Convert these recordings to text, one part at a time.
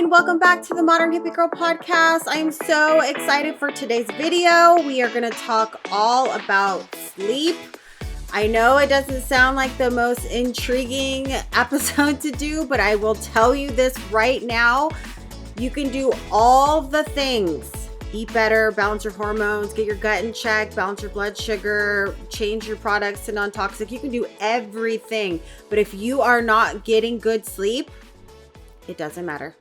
and welcome back to the Modern Hippie Girl podcast. I am so excited for today's video. We are going to talk all about sleep. I know it doesn't sound like the most intriguing episode to do, but I will tell you this right now. You can do all the things. Eat better, balance your hormones, get your gut in check, balance your blood sugar, change your products to non-toxic. You can do everything. But if you are not getting good sleep, it doesn't matter.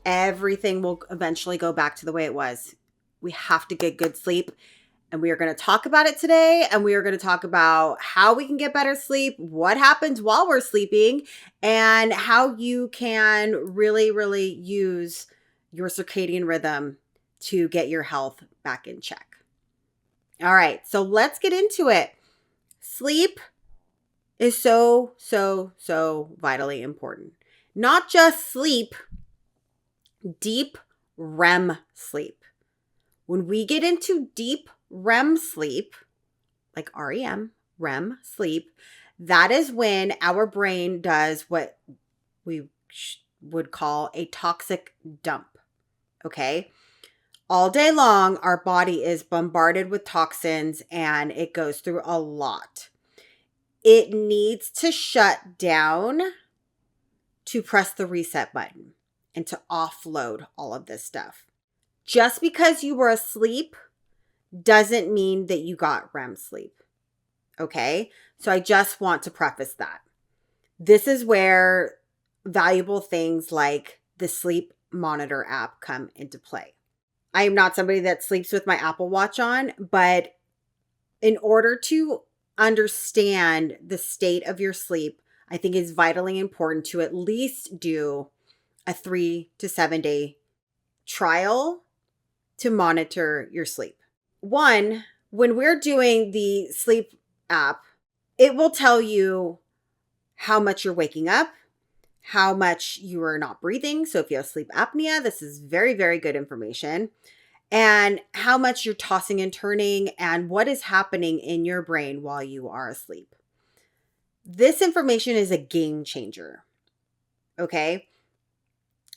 Everything will eventually go back to the way it was. We have to get good sleep. And we are going to talk about it today. And we are going to talk about how we can get better sleep, what happens while we're sleeping, and how you can really use your circadian rhythm to get your health back in check. All right, so let's get into it. Sleep is so vitally important. Not just sleep, deep REM sleep. When we get into deep REM sleep, like REM sleep, that is when our brain does what we would call a toxic dump, okay? All day long, our body is bombarded with toxins and it goes through a lot. It needs to shut down to press the reset button and to offload all of this stuff. Just because you were asleep doesn't mean that you got REM sleep, okay? So I just want to preface that. This is where valuable things like the sleep monitor app come into play. I am not somebody that sleeps with my Apple Watch on, but in order to understand the state of your sleep, I think it's vitally important to at least do a 3 to 7 day trial to monitor your sleep. One, when we're doing the sleep app, it will tell you how much you're waking up, how much you are not breathing. So if you have sleep apnea, this is very good information. And how much you're tossing and turning and what is happening in your brain while you are asleep. This information is a game changer, okay?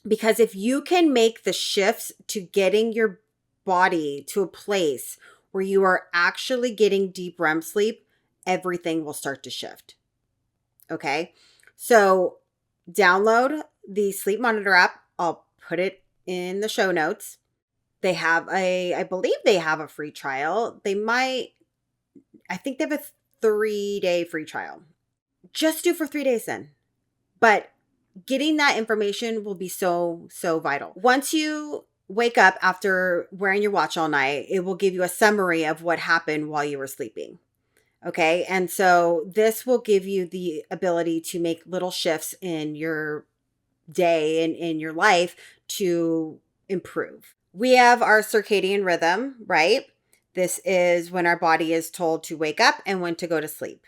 Because if you can make the shifts to getting your body to a place where you are actually getting deep REM sleep, everything will start to shift, okay? So download the Sleep Monitor app. I'll put it in the show notes. They have I believe they have a free trial. I think they have a 3-day free trial. Just do for 3 days then. But getting that information will be so vital. Once you wake up after wearing your watch all night, it will give you a summary of what happened while you were sleeping. Okay. And so this will give you the ability to make little shifts in your day and in your life to improve. We have our circadian rhythm, right? This is when our body is told to wake up and when to go to sleep.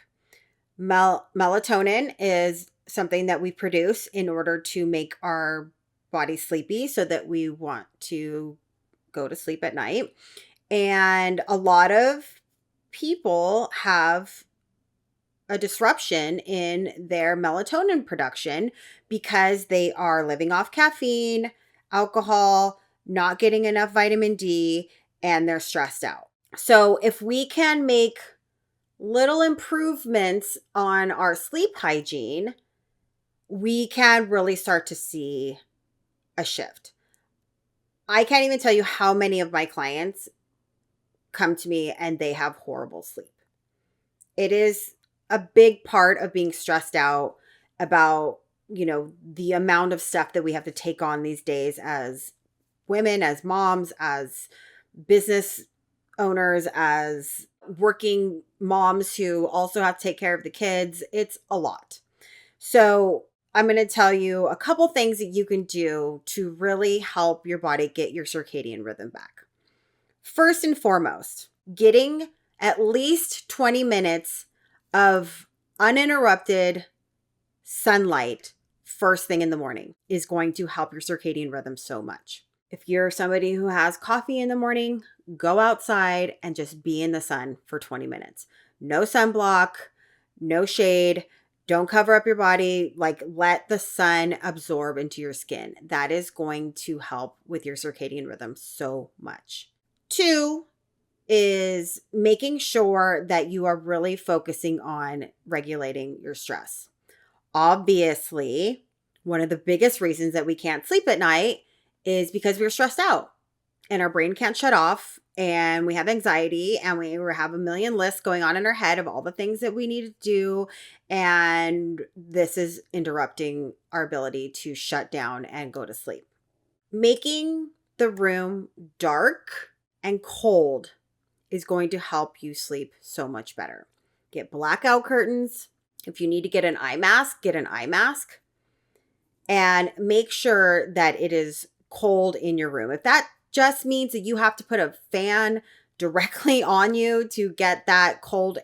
Melatonin is something that we produce in order to make our body sleepy so that we want to go to sleep at night. And a lot of people have a disruption in their melatonin production because they are living off caffeine, alcohol, not getting enough vitamin D, and they're stressed out. So if we can make little improvements on our sleep hygiene, we can really start to see a shift. I can't even tell you how many of my clients come to me and they have horrible sleep. It is a big part of being stressed out about, the amount of stuff that we have to take on these days as women, as moms, as business owners, as working moms who also have to take care of the kids. It's a lot. So I'm going to tell you a couple things that you can do to really help your body get your circadian rhythm back. First and foremost, getting at least 20 minutes of uninterrupted sunlight first thing in the morning is going to help your circadian rhythm so much. If you're somebody who has coffee in the morning, go outside and just be in the sun for 20 minutes. No sunblock, no shade, Don't cover up your body. Like, let the sun absorb into your skin. That is going to help with your circadian rhythm so much. 2 is making sure that you are really focusing on regulating your stress. Obviously, one of the biggest reasons that we can't sleep at night is because we're stressed out and our brain can't shut off and we have anxiety and we have a million lists going on in our head of all the things that we need to do. And this is interrupting our ability to shut down and go to sleep. Making the room dark and cold is going to help you sleep so much better. Get blackout curtains. If you need to get an eye mask, get an eye mask. And make sure that it is cold in your room. If that just means that you have to put a fan directly on you to get that colder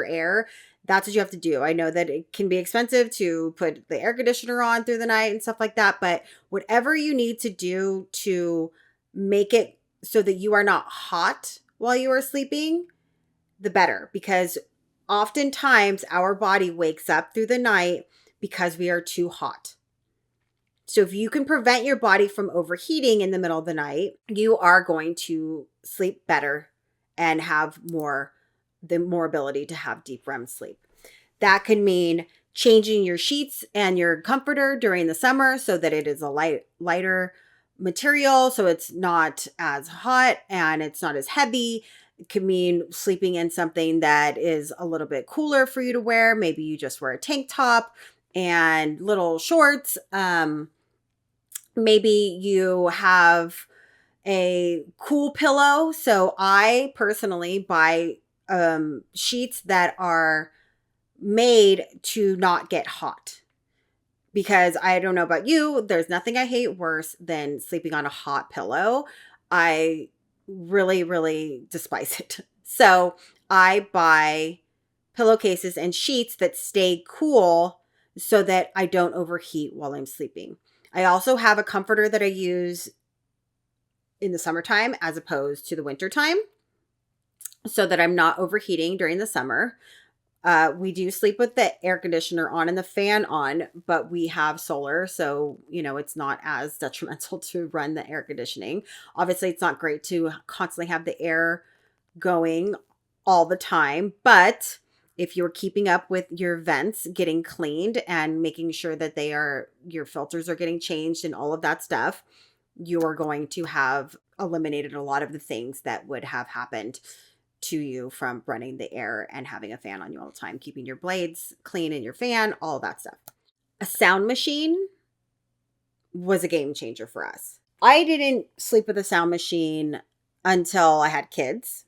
air, that's what you have to do. I know that it can be expensive to put the air conditioner on through the night and stuff like that, but whatever you need to do to make it so that you are not hot while you are sleeping, the better, because oftentimes our body wakes up through the night because we are too hot. So if you can prevent your body from overheating in the middle of the night, you are going to sleep better and have more ability to have deep REM sleep. That could mean changing your sheets and your comforter during the summer so that it is a lighter material, so it's not as hot and it's not as heavy. It could mean sleeping in something that is a little bit cooler for you to wear. Maybe you just wear a tank top and little shorts. Maybe you have a cool pillow. So I personally buy sheets that are made to not get hot. Because I don't know about you, there's nothing I hate worse than sleeping on a hot pillow. I really, really despise it. So I buy pillowcases and sheets that stay cool so that I don't overheat while I'm sleeping. I also have a comforter that I use in the summertime as opposed to the wintertime so that I'm not overheating during the summer. We do sleep with the air conditioner on and the fan on, but we have solar. So, it's not as detrimental to run the air conditioning. Obviously, it's not great to constantly have the air going all the time, but if you're keeping up with your vents getting cleaned and making sure that your filters are getting changed and all of that stuff, you're going to have eliminated a lot of the things that would have happened to you from running the air and having a fan on you all the time, keeping your blades clean in your fan, all that stuff. A sound machine was a game changer for us. I didn't sleep with a sound machine until I had kids,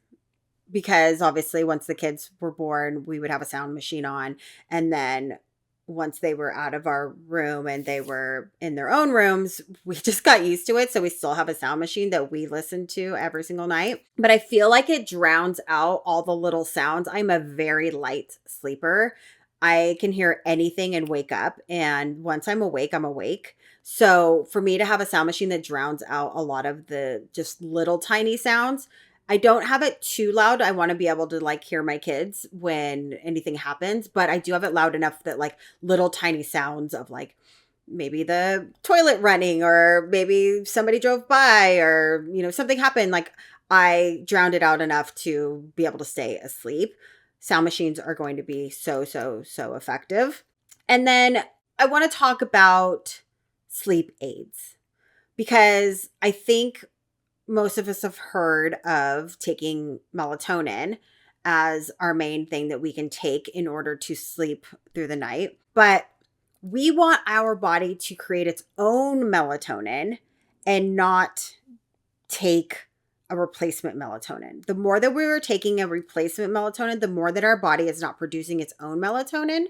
because obviously once the kids were born, we would have a sound machine on. And then once they were out of our room and they were in their own rooms, we just got used to it. So we still have a sound machine that we listen to every single night. But I feel like it drowns out all the little sounds. I'm a very light sleeper. I can hear anything and wake up. And once I'm awake, I'm awake. So for me to have a sound machine that drowns out a lot of the just little tiny sounds, I don't have it too loud. I want to be able to hear my kids when anything happens, but I do have it loud enough that little tiny sounds of maybe the toilet running or maybe somebody drove by or, something happened. I drowned it out enough to be able to stay asleep. Sound machines are going to be so, so, so effective. And then I want to talk about sleep aids, because I think most of us have heard of taking melatonin as our main thing that we can take in order to sleep through the night. But we want our body to create its own melatonin and not take a replacement melatonin. The more that we were taking a replacement melatonin, the more that our body is not producing its own melatonin,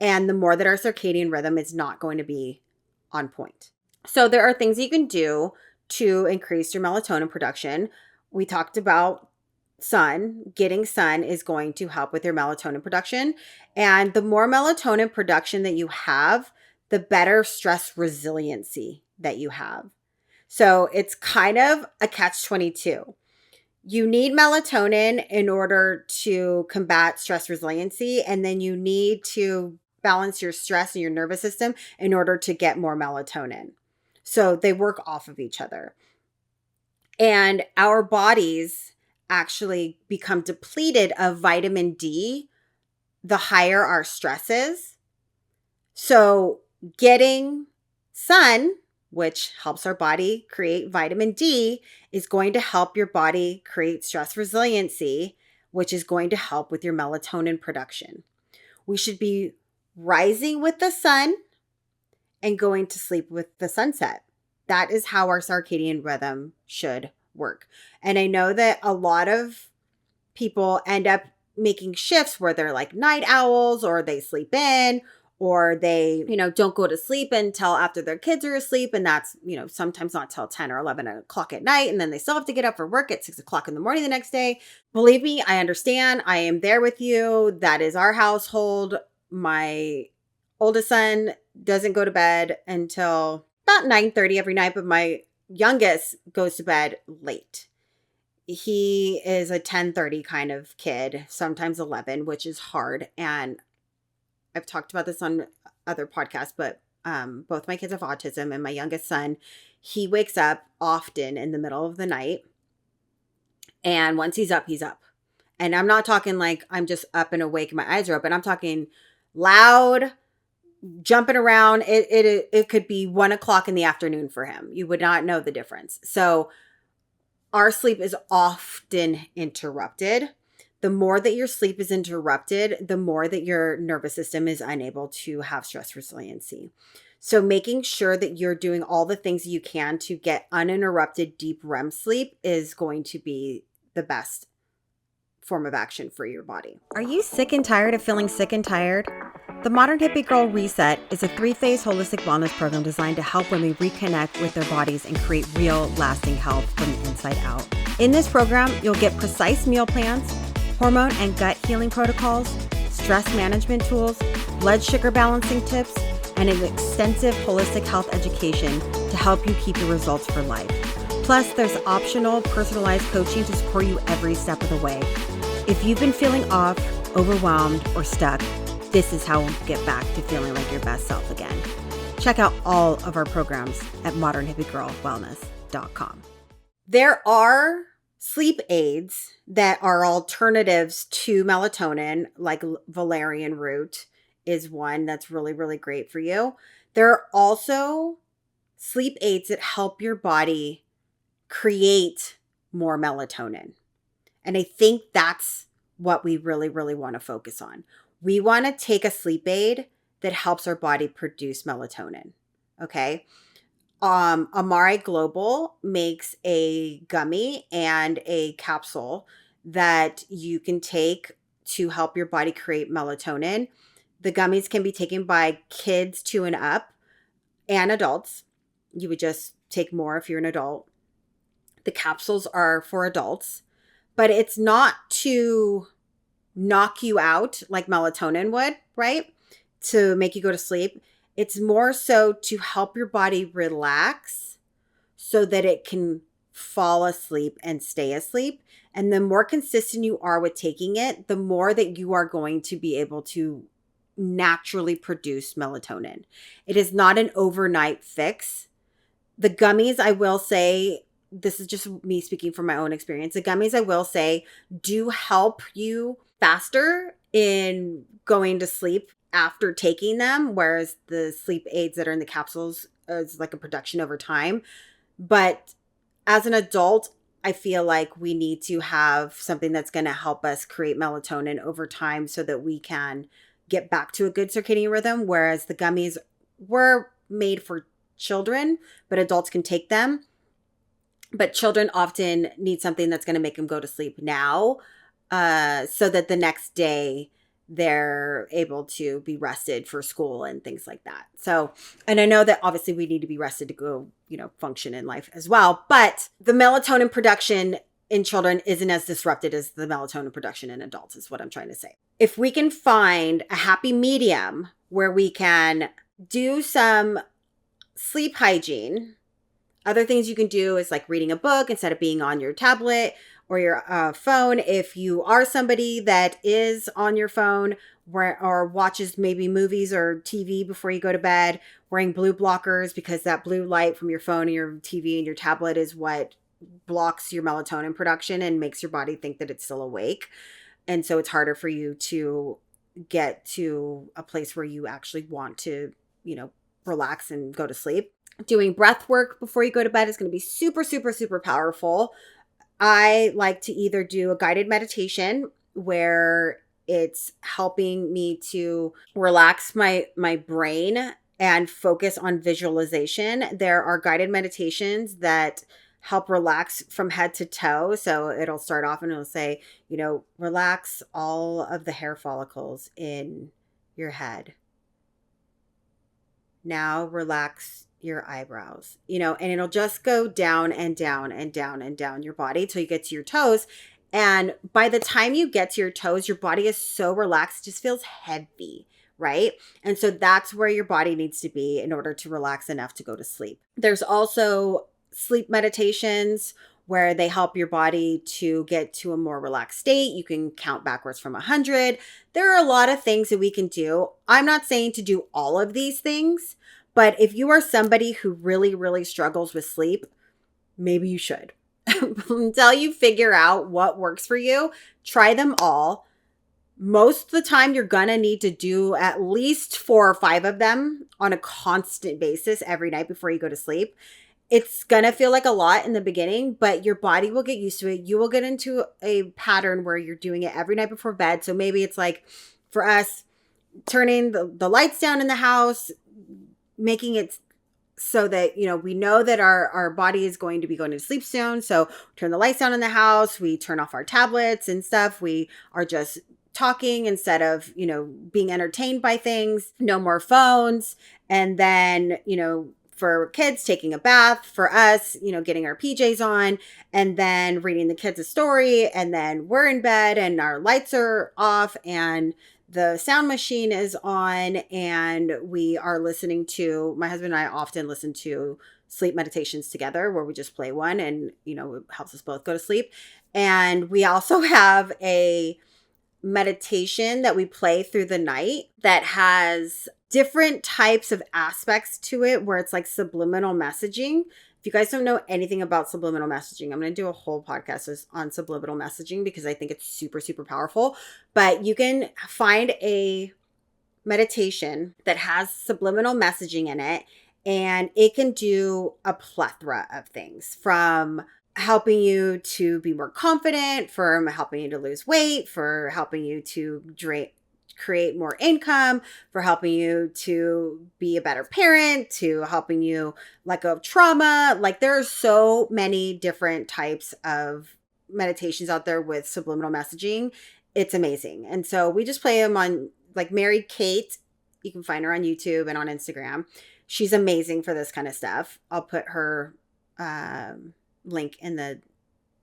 and the more that our circadian rhythm is not going to be on point. So there are things you can do to increase your melatonin production. We talked about sun. Getting sun is going to help with your melatonin production. And the more melatonin production that you have, the better stress resiliency that you have. So it's kind of a catch-22. You need melatonin in order to combat stress resiliency, and then you need to balance your stress and your nervous system in order to get more melatonin. So they work off of each other. And our bodies actually become depleted of vitamin D the higher our stress is. So getting sun, which helps our body create vitamin D, is going to help your body create stress resiliency, which is going to help with your melatonin production. We should be rising with the sun and going to sleep with the sunset. That is how our circadian rhythm should work. And I know that a lot of people end up making shifts where they're like night owls, or they sleep in, or they, don't go to sleep until after their kids are asleep. And that's, sometimes not till 10 or 11 o'clock at night. And then they still have to get up for work at 6 o'clock in the morning the next day. Believe me, I understand. I am there with you. That is our household. My oldest son doesn't go to bed until about 9:30 every night, but my youngest goes to bed late. He is a 10:30 kind of kid, sometimes 11, which is hard. And I've talked about this on other podcasts, but both my kids have autism, and my youngest son, he wakes up often in the middle of the night. And once he's up, he's up. And I'm not talking like I'm just up and awake and my eyes are open. I'm talking loud, jumping around. It could be 1 o'clock in the afternoon for him. You would not know the difference. So our sleep is often interrupted. The more that your sleep is interrupted, the more that your nervous system is unable to have stress resiliency. So making sure that you're doing all the things you can to get uninterrupted deep REM sleep is going to be the best form of action for your body. Are you sick and tired of feeling sick and tired? The Modern Hippie Girl Reset is a 3-phase holistic wellness program designed to help women reconnect with their bodies and create real, lasting health from the inside out. In this program, you'll get precise meal plans, hormone and gut healing protocols, stress management tools, blood sugar balancing tips, and an extensive holistic health education to help you keep your results for life. Plus, there's optional personalized coaching to support you every step of the way. If you've been feeling off, overwhelmed, or stuck, this is how we'll get back to feeling like your best self again. Check out all of our programs at modernhippiegirlwellness.com. There are sleep aids that are alternatives to melatonin, like valerian root is one that's really, really great for you. There are also sleep aids that help your body create more melatonin. And I think that's what we really, really want to focus on. We want to take a sleep aid that helps our body produce melatonin. Okay. Amare Global makes a gummy and a capsule that you can take to help your body create melatonin. The gummies can be taken by kids 2 and up and adults. You would just take more if you're an adult. The capsules are for adults, but it's not to knock you out like melatonin would, right? To make you go to sleep. It's more so to help your body relax so that it can fall asleep and stay asleep. And the more consistent you are with taking it, the more that you are going to be able to naturally produce melatonin. It is not an overnight fix. The gummies, I will say, this is just me speaking from my own experience. The gummies, I will say, do help you faster in going to sleep after taking them, whereas the sleep aids that are in the capsules is like a production over time. But as an adult, I feel like we need to have something that's going to help us create melatonin over time so that we can get back to a good circadian rhythm, whereas the gummies were made for children, but adults can take them. But children often need something that's going to make them go to sleep now, so that the next day they're able to be rested for school and things like that. So, and I know that obviously we need to be rested to go, function in life as well. But the melatonin production in children isn't as disrupted as the melatonin production in adults, is what I'm trying to say. If we can find a happy medium where we can do some sleep hygiene, other things you can do is like reading a book instead of being on your tablet, or your phone. If you are somebody that is on your phone or watches maybe movies or TV before you go to bed, wearing blue blockers, because that blue light from your phone and your TV and your tablet is what blocks your melatonin production and makes your body think that it's still awake. And so it's harder for you to get to a place where you actually want to, relax and go to sleep. Doing breath work before you go to bed is going to be super, super, super powerful. I like to either do a guided meditation where it's helping me to relax my brain and focus on visualization. There are guided meditations that help relax from head to toe. So it'll start off and it'll say, relax all of the hair follicles in your head. Now relax your eyebrows, and it'll just go down and down and down and down your body till you get to your toes. And by the time you get to your toes, your body is so relaxed, it just feels heavy, right? And so that's where your body needs to be in order to relax enough to go to sleep. There's also sleep meditations where they help your body to get to a more relaxed state. You can count backwards from 100. There are a lot of things that we can do. I'm not saying to do all of these things, but if you are somebody who really, really struggles with sleep, maybe you should. Until you figure out what works for you, try them all. Most of the time, you're going to need to do at least 4 or 5 of them on a constant basis every night before you go to sleep. It's going to feel like a lot in the beginning, but your body will get used to it. You will get into a pattern where you're doing it every night before bed. So maybe it's like, for us, turning the lights down in the house, making it so that, we know that our body is going to be going to sleep soon. So turn the lights down in the house. We turn off our tablets and stuff. We are just talking instead of, being entertained by things. No more phones. And then, for kids, taking a bath. For us, getting our PJs on and then reading the kids a story. And then we're in bed and our lights are off and the sound machine is on and we are listening to, my husband and I often listen to sleep meditations together where we just play one and, it helps us both go to sleep. And we also have a meditation that we play through the night that has different types of aspects to it where it's like subliminal messaging. If you guys don't know anything about subliminal messaging, I'm going to do a whole podcast on subliminal messaging because I think it's super, super powerful. But you can find a meditation that has subliminal messaging in it, and it can do a plethora of things, from helping you to be more confident, from helping you to lose weight, for helping you to create more income, for helping you to be a better parent, to helping you let go of trauma. Like, there are so many different types of meditations out there with subliminal messaging. It's amazing. And so we just play them on, like, Mary Kate. You can find her on YouTube and on Instagram. She's amazing for this kind of stuff. I'll put her link in the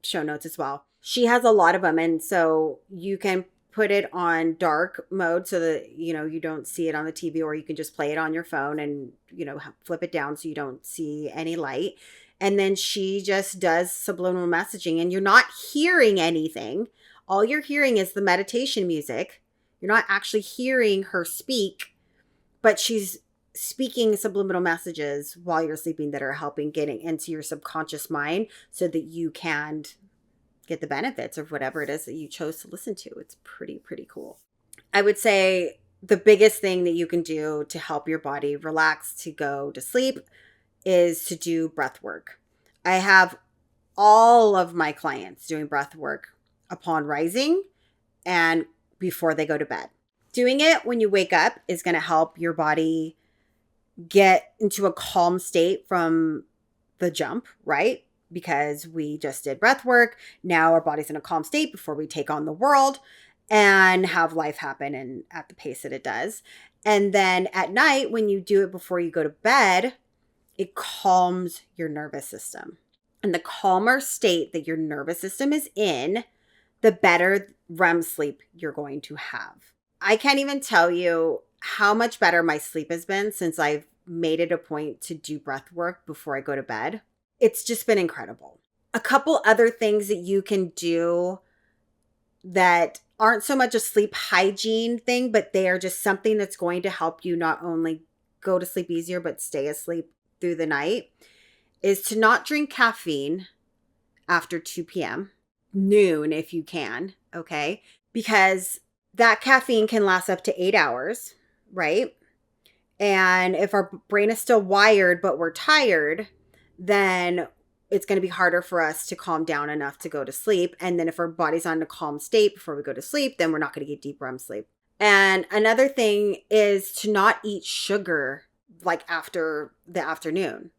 show notes as well. She has a lot of them. And so you can put it on dark mode so that, you don't see it on the TV, or you can just play it on your phone and, flip it down so you don't see any light. And then she just does subliminal messaging and you're not hearing anything. All you're hearing is the meditation music. You're not actually hearing her speak, but she's speaking subliminal messages while you're sleeping that are helping getting into your subconscious mind so that you can get the benefits of whatever it is that you chose to listen to. It's pretty, pretty cool. I would say the biggest thing that you can do to help your body relax to go to sleep is to do breath work. I have all of my clients doing breath work upon rising and before they go to bed. Doing it when you wake up is going to help your body get into a calm state from the jump, right? Because we just did breath work. Now our body's in a calm state before we take on the world and have life happen and at the pace that it does. And then at night, when you do it before you go to bed, it calms your nervous system. And the calmer state that your nervous system is in, the better REM sleep you're going to have. I can't even tell you how much better my sleep has been since I've made it a point to do breath work before I go to bed. It's just been incredible. A couple other things that you can do that aren't so much a sleep hygiene thing, but they are just something that's going to help you not only go to sleep easier, but stay asleep through the night, is to not drink caffeine after 2 p.m., noon if you can, okay? Because that caffeine can last up to 8 hours, right? And if our brain is still wired, but we're tired, then it's going to be harder for us to calm down enough to go to sleep. And then if our body's on a calm state before we go to sleep, then we're not going to get deep REM sleep. And another thing is to not eat sugar like after the afternoon.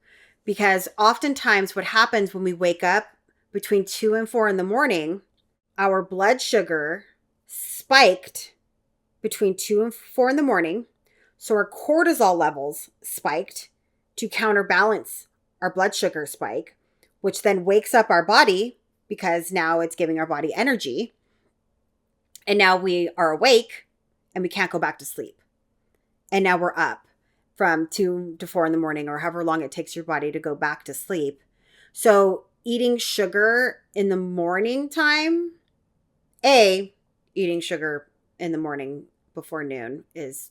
Because oftentimes what happens when we wake up between 2 and 4 in the morning, our blood sugar spiked between 2 and 4 in the morning. So our cortisol levels spiked to counterbalance our blood sugar spike, which then wakes up our body because now it's giving our body energy. And now we are awake and we can't go back to sleep. And now we're up from 2 to 4 in the morning or however long it takes your body to go back to sleep. So eating sugar in the morning time, eating sugar in the morning before noon is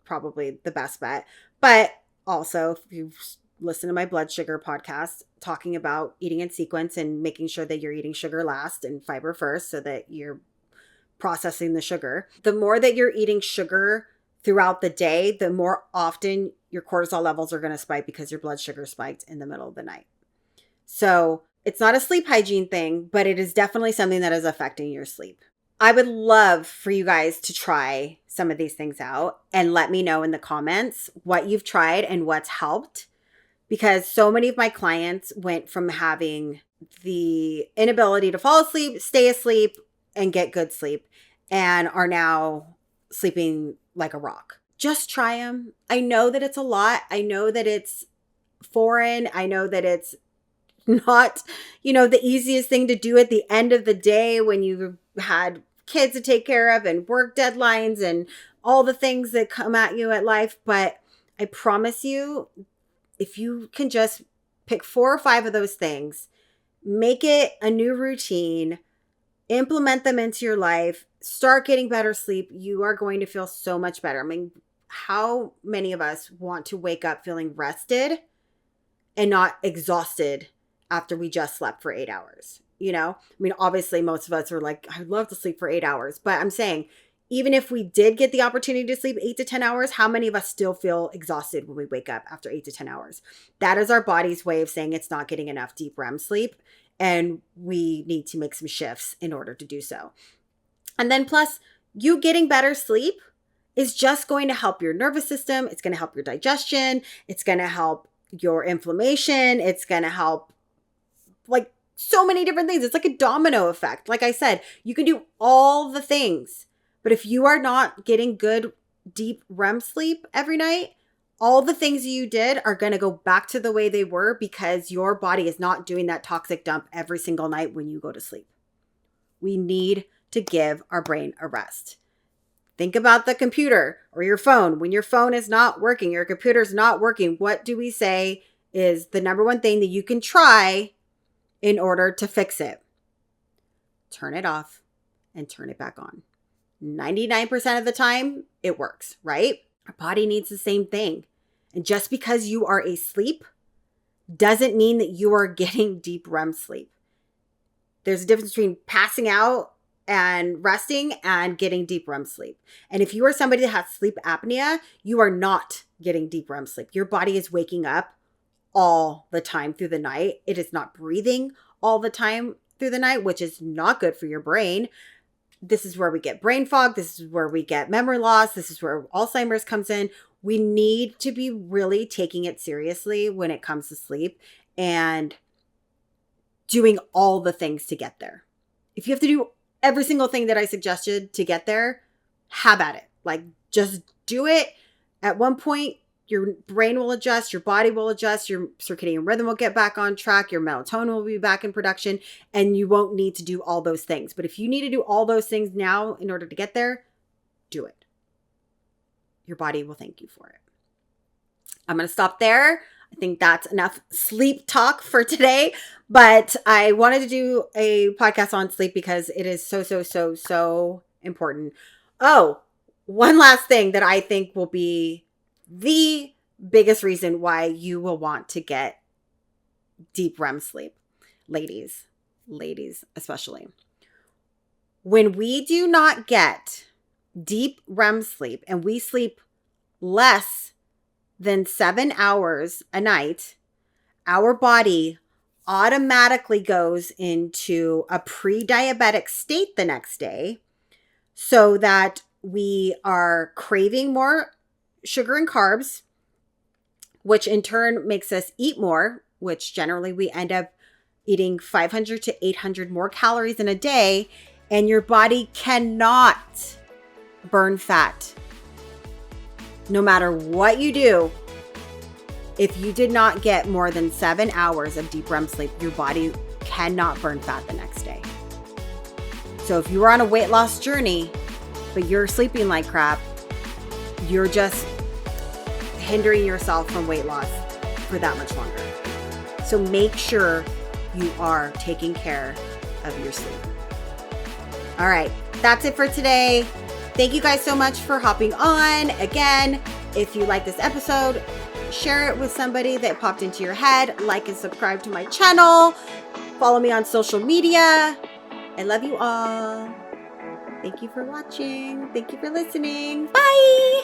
probably the best bet. But also, if you've listened to my blood sugar podcast talking about eating in sequence and making sure that you're eating sugar last and fiber first so that you're processing the sugar, the more that you're eating sugar throughout the day, the more often your cortisol levels are going to spike because your blood sugar spiked in the middle of the night. So it's not a sleep hygiene thing, but it is definitely something that is affecting your sleep. I would love for you guys to try some of these things out and let me know in the comments what you've tried and what's helped, because so many of my clients went from having the inability to fall asleep, stay asleep, and get good sleep and are now sleeping like a rock. Just try them. I know that it's a lot. I know that it's foreign. I know that it's not, the easiest thing to do at the end of the day when you've had kids to take care of and work deadlines and all the things that come at you at life. But I promise you, if you can just pick 4 or 5 of those things, make it a new routine, implement them into your life, start getting better sleep, you are going to feel so much better. I mean, how many of us want to wake up feeling rested and not exhausted after we just slept for 8 hours? I mean, obviously most of us are like, I'd love to sleep for 8 hours, but I'm saying, even if we did get the opportunity to sleep 8 to 10 hours, how many of us still feel exhausted when we wake up after 8 to 10 hours? That is our body's way of saying it's not getting enough deep REM sleep, and we need to make some shifts in order to do so. And then plus, you getting better sleep is just going to help your nervous system. It's going to help your digestion. It's going to help your inflammation. It's going to help like so many different things. It's like a domino effect. Like I said, you can do all the things, but if you are not getting good, deep REM sleep every night, all the things you did are going to go back to the way they were because your body is not doing that toxic dump every single night when you go to sleep. We need to give our brain a rest. Think about the computer or your phone. When your phone is not working, your computer's not working, what do we say is the number one thing that you can try in order to fix it? Turn it off and turn it back on. 99% of the time, it works, right? Our body needs the same thing. And just because you are asleep doesn't mean that you are getting deep REM sleep. There's a difference between passing out and resting and getting deep REM sleep. And if you are somebody that has sleep apnea, you are not getting deep REM sleep. Your body is waking up all the time through the night. It is not breathing all the time through the night, which is not good for your brain. This is where we get brain fog. This is where we get memory loss. This is where Alzheimer's comes in. We need to be really taking it seriously when it comes to sleep and doing all the things to get there. If you have to do every single thing that I suggested to get there, have at it. Like, just do it. At one point, your brain will adjust, your body will adjust, your circadian rhythm will get back on track, your melatonin will be back in production, and you won't need to do all those things. But if you need to do all those things now in order to get there, do it. Your body will thank you for it. I'm going to stop there. I think that's enough sleep talk for today. But I wanted to do a podcast on sleep because it is so important. Oh, one last thing that I think will be the biggest reason why you will want to get deep REM sleep. Ladies especially. When we do not get deep REM sleep and we sleep less than 7 hours a night, our body automatically goes into a pre-diabetic state the next day, so that we are craving more sugar and carbs, which in turn makes us eat more, which generally we end up eating 500 to 800 more calories in a day, and your body cannot burn fat. No matter what you do, if you did not get more than 7 hours of deep REM sleep, your body cannot burn fat the next day. So if you are on a weight loss journey, but you're sleeping like crap, you're just hindering yourself from weight loss for that much longer. So make sure you are taking care of your sleep. All right, that's it for today. Thank you guys so much for hopping on. Again, if you like this episode, share it with somebody that popped into your head. Like and subscribe to my channel. Follow me on social media. I love you all. Thank you for watching. Thank you for listening. Bye.